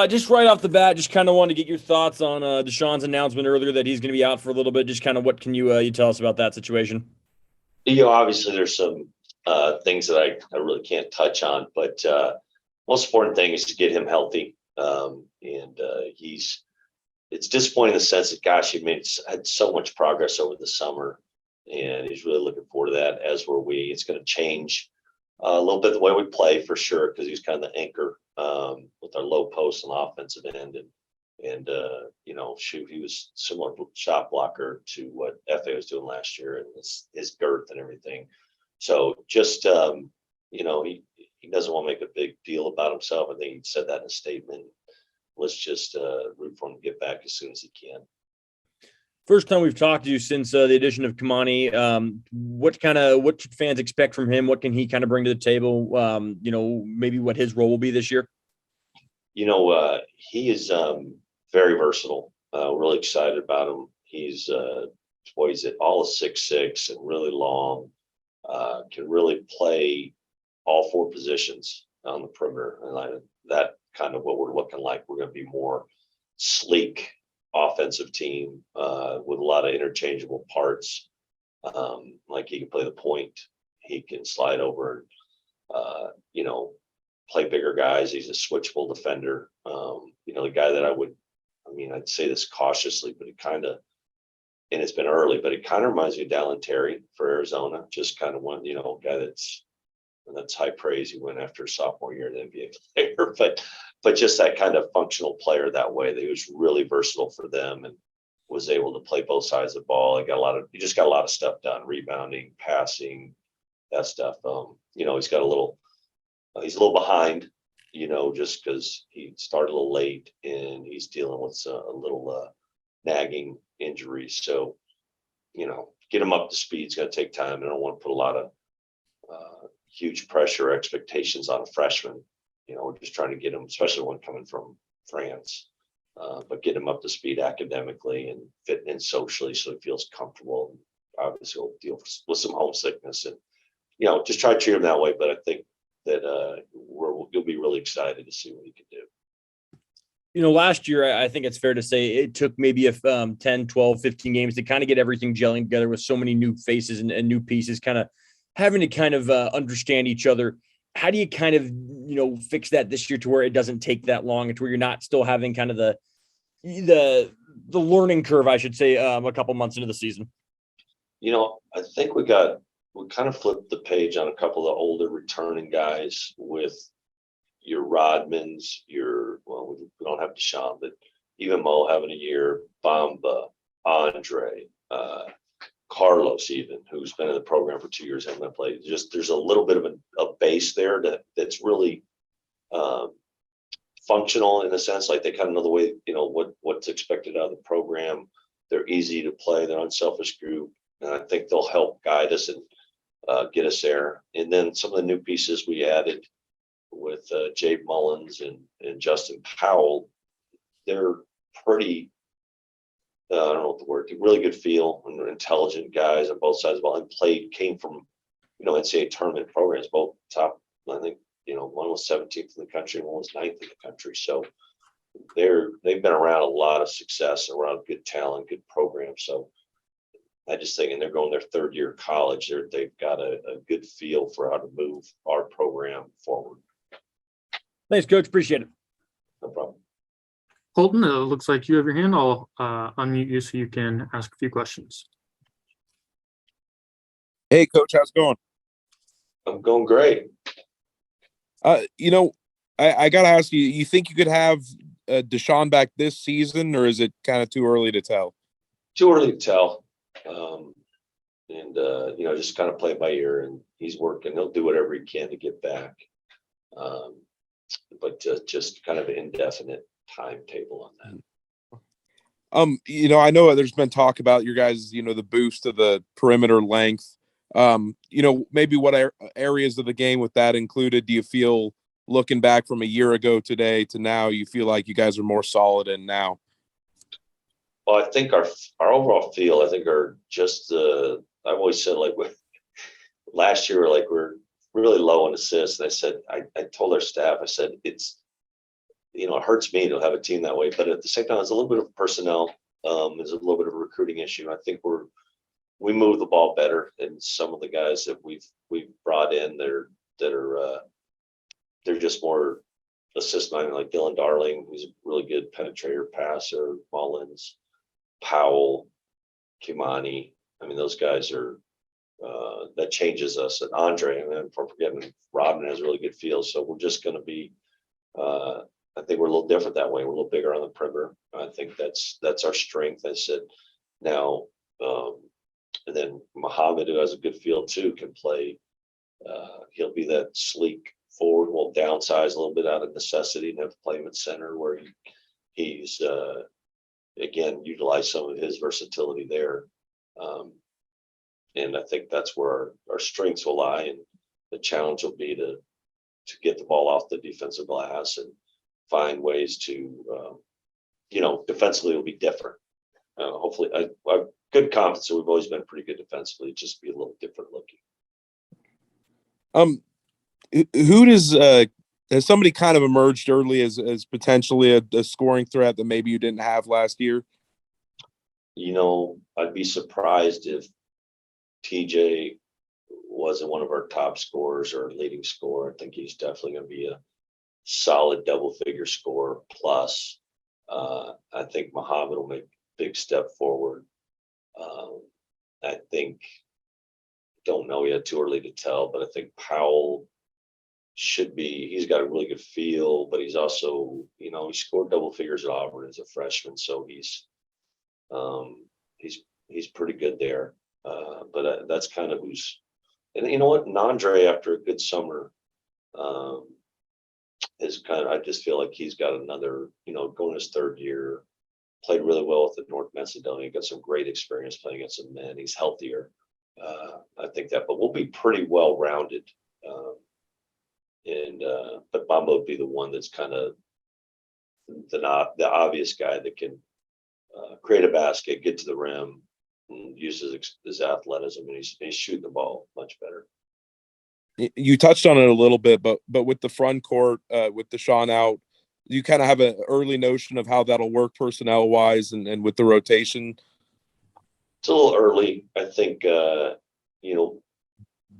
Just right off the bat, just kind of wanted to get your thoughts on Deshaun's announcement earlier that he's going to be out for a little bit. Just kind of what can you tell us about that situation? Obviously there's some things that I really can't touch on, but most important thing is to get him healthy. And it's disappointing in the sense that, gosh, had so much progress over the summer, and he's really looking forward to that, as were we. It's going to change a little bit the way we play for sure, because he's kind of the anchor with our low post and offensive end. And shoot, he was similar shot blocker to what FA was doing last year, and his girth and everything. So just, he doesn't want to make a big deal about himself. I think he said that in a statement. Let's just root for him to get back as soon as he can. First time we've talked to you since the addition of Kamani. What should fans expect from him? What can he kind of bring to the table? Maybe what his role will be this year. He is very versatile. Really excited about him. He's at all 6'6" and really long. Can really play all four positions on the perimeter, and that kind of what we're looking like. We're going to be more sleek offensive team with a lot of interchangeable parts. Like he can play the point, he can slide over, play bigger guys. He's a switchable defender. The guy that I'd say this cautiously, but and it's been early, but it kind of reminds me of Dallin Terry for Arizona. Just kind of one, guy that's high praise. He went after sophomore year in the NBA player, but just that kind of functional player that way. That he was really versatile for them and was able to play both sides of the ball. He just got a lot of stuff done, rebounding, passing, that stuff. He's a little behind, just because he started a little late and he's dealing with a little nagging injuries. So, get him up to speed. It's going to take time. And I don't want to put a lot of huge pressure or expectations on a freshman. We're just trying to get him, especially one coming from France, but get him up to speed academically and fitting in socially so he feels comfortable. Obviously, he'll deal with some homesickness and, just try to treat him that way. But I think that you'll be really excited to see what he can do. Last year, I think it's fair to say it took maybe 10, 12, 15 games to kind of get everything gelling together with so many new faces and new pieces, kind of having to kind of understand each other. How do you kind of, fix that this year to where it doesn't take that long and to where you're not still having kind of the learning curve, I should say, a couple months into the season? I think we kind of flipped the page on a couple of older returning guys with your Rodmans, we don't have Deshaun, but even Mo having a year, Bamba, Andre, Carlos, even, who's been in the program for 2 years, haven't played. Just there's a little bit of a base there that's really functional in a sense. Like they kind of know the way, what's expected out of the program. They're easy to play. They're an unselfish group, and I think they'll help guide us and get us there. And then some of the new pieces we added with Jade Mullins and Justin Powell, they're pretty, I don't know what the word, really good feel and intelligent guys on both sides of the ball, and came from, NCAA tournament programs, both top. I think, one was 17th in the country and one was 9th in the country. So they've been around a lot of success, around good talent, good programs. So I just think, and they're going their third year of college, they've got a good feel for how to move our program forward. Thanks, Coach. Appreciate it. No problem. Colton, it looks like you have your hand. I'll unmute you so you can ask a few questions. Hey, Coach, how's it going? I'm going great. I got to ask you, you think you could have Deshaun back this season, or is it kind of too early to tell? Too early to tell. Just kind of play it by ear, and he's working. He'll do whatever he can to get back. But just kind of an indefinite timetable on that. I know there's been talk about your guys, the boost of the perimeter length. Maybe what areas of the game with that included do you feel, looking back from a year ago today to now, you feel like you guys are more solid in now? Well, I think our overall feel, are just I've always said, last year, we're really low on assists. And I told our staff, I said, it hurts me to have a team that way, but at the same time, it's a little bit of personnel. There's a little bit of a recruiting issue. I think we move the ball better than some of the guys that we've brought in. They're just more assist minded, like Dylan Darling, who's a really good penetrator passer, Mullins, Powell, Kimani. I mean, those guys are that changes us. And Andre, I mean, for forgetting Rodman has a really good field. So we're just going to be. I think we're a little different that way. We're a little bigger on the perimeter. I think that's our strength. I said now, and then Muhammad, who has a good field too, can play. He'll be that sleek forward. We'll downsize a little bit out of necessity and have to play him at center where he's again utilize some of his versatility there. And I think that's where our strengths will lie, and the challenge will be to get the ball off the defensive glass and find ways to, defensively it'll be different. Hopefully, I've good confidence that we've always been pretty good defensively, just be a little different looking. Who does has somebody kind of emerged early as potentially a scoring threat that maybe you didn't have last year? I'd be surprised if TJ wasn't one of our top scorers or leading scorer. I think he's definitely going to be a solid double-figure scorer plus. I think Muhammad will make a big step forward. I think, don't know yet, too early to tell, but I think Powell he's got a really good feel, but he's also, he scored double figures at Auburn as a freshman, so he's pretty good there. But that's kind of who's, and you know what, Nandre, after a good summer, is I just feel like he's got another, going his third year, played really well with the North Macedonia, got some great experience playing against some men. He's healthier. I think that, but we'll be pretty well rounded. But Bamba would be the one that's kind of the obvious guy that can create a basket, get to the rim, and use his athleticism, and he's shooting the ball much better. You touched on it a little bit, but with the front court, with Deshaun out, you kind of have an early notion of how that'll work personnel wise and with the rotation. It's a little early. I think we're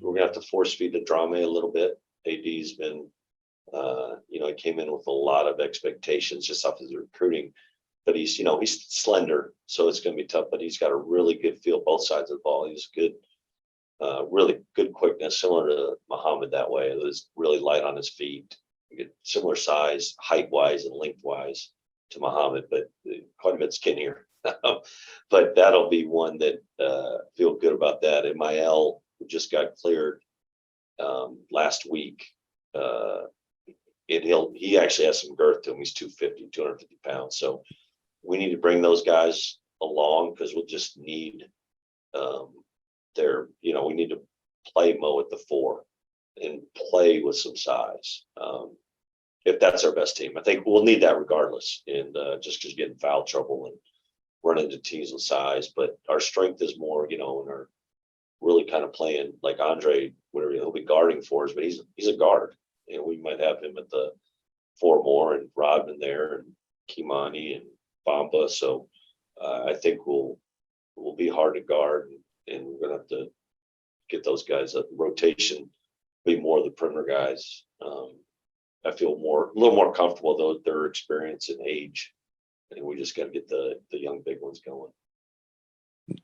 gonna have to force feed the drama a little bit. AD's been, he came in with a lot of expectations just off his recruiting, but he's slender, so it's going to be tough. But he's got a really good feel both sides of the ball. He's good, really good quickness, similar to Muhammad that way. It was really light on his feet, similar size, height wise and length wise to Muhammad, but quite a bit skinnier. But that'll be one that feel good about that. And Mael, who just got cleared last week, he actually has some girth to him. He's 250 pounds. So we need to bring those guys along because we'll just need we need to play Mo at the 4 and play with some size. If that's our best team, I think we'll need that regardless. And just because you get in foul trouble and run into teams with size, but our strength is more, in our really kind of playing like Andre, whatever he'll be guarding for us, but he's a guard. We might have him at the 4 more and Rodman there and Kimani and Bamba. So I think we'll be hard to guard, and we're gonna have to get those guys up. Rotation be more of the perimeter guys. I feel a little more comfortable though with their experience and age, and we just got to get the young big ones going.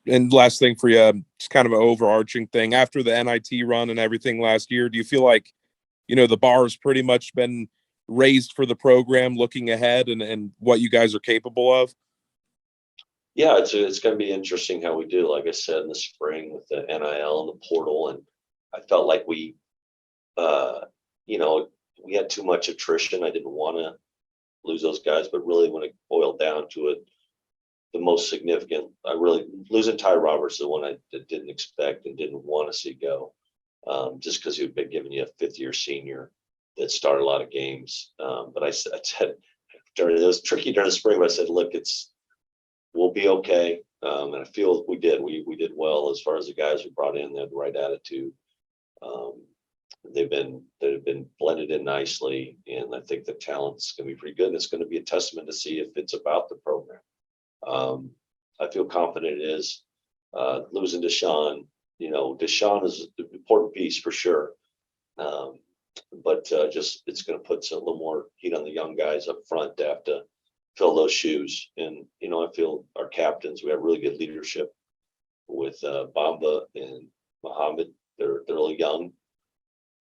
And last thing for you, it's kind of an overarching thing. After the NIT run and everything last year, do you feel like, the bar has pretty much been raised for the program looking ahead and what you guys are capable of? Yeah, it's going to be interesting how we do. Like I said, in the spring with the NIL and the portal, and I felt like we had too much attrition. I didn't want to lose those guys, but really when it boiled down to it, the most significant, losing Ty Roberts, the one I didn't expect and didn't want to see go, just because he'd been giving you a 5th-year senior that started a lot of games. But I said, it was tricky during the spring, but I said, look, we'll be okay. And I feel we did well as far as the guys we brought in. They had the right attitude. they've been blended in nicely, and I think the talent's going to be pretty good. And it's going to be a testament to see if it's about the program. I feel confident it is. Losing Deshaun, Deshaun is an important piece for sure. But just it's going to put a little more heat on the young guys up front to have to fill those shoes. And I feel our captains, we have really good leadership with Bamba and Muhammad. They're a little young,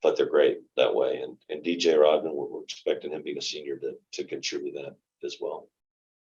but they're great that way. And DJ Rodman, we're expecting him being a senior to contribute that as well.